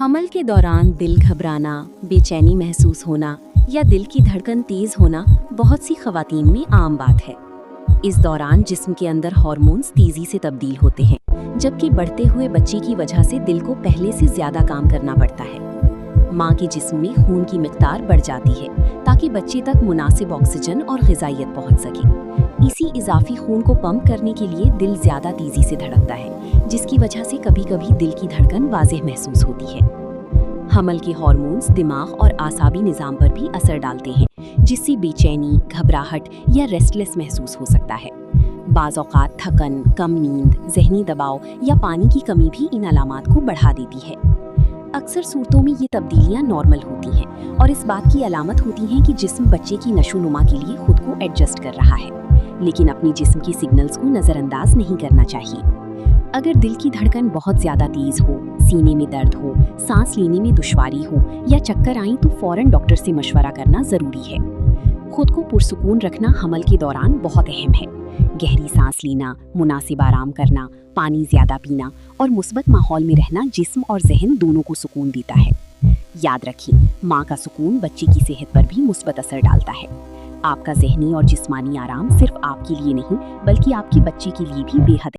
حمل کے دوران دل گھبرانا، بے چینی محسوس ہونا یا دل کی دھڑکن تیز ہونا بہت سی خواتین میں عام بات ہے۔ اس دوران جسم کے اندر ہارمونز تیزی سے تبدیل ہوتے ہیں، جبکہ بڑھتے ہوئے بچے کی وجہ سے دل کو پہلے سے زیادہ کام کرنا پڑتا ہے۔ ماں کے جسم میں خون کی مقدار بڑھ جاتی ہے تاکہ بچے تک مناسب آکسیجن اور غذائیت پہنچ سکے۔ اسی اضافی خون کو پمپ کرنے کے لیے دل زیادہ تیزی سے دھڑکتا ہے، جس کی وجہ سے کبھی کبھی دل کی دھڑکن واضح محسوس ہوتی ہے۔ حمل کے ہارمونز دماغ اور اعصابی نظام پر بھی اثر ڈالتے ہیں، جس سے بے چینی، گھبراہٹ یا ریسٹلیس محسوس ہو سکتا ہے۔ بعض اوقات تھکن، کم نیند، ذہنی دباؤ یا پانی کی کمی بھی ان علامات کو بڑھا دیتی ہے۔ اکثر صورتوں میں یہ تبدیلیاں نارمل ہوتی ہیں اور اس بات کی علامت ہوتی ہیں کہ جسم بچے کی نشو نما کے لیے خود کو ایڈجسٹ کر رہا ہے، لیکن اپنی جسم کے سگنلز کو نظر انداز نہیں کرنا چاہیے۔ اگر دل کی دھڑکن بہت زیادہ تیز ہو، سینے میں درد ہو، سانس لینے میں دشواری ہو یا چکر آئیں تو فوراً ڈاکٹر سے مشورہ کرنا ضروری ہے۔ خود کو پرسکون رکھنا حمل کے دوران بہت اہم ہے۔ گہری سانس لینا، مناسب آرام کرنا، پانی زیادہ پینا اور مثبت ماحول میں رہنا جسم اور ذہن دونوں کو سکون دیتا ہے۔ یاد رکھیں، ماں کا سکون بچے کی صحت پر بھی مثبت اثر ڈالتا ہے۔ آپ کا ذہنی اور جسمانی آرام صرف آپ کے لیے نہیں بلکہ آپ کے بچے کے لیے بھی بے حد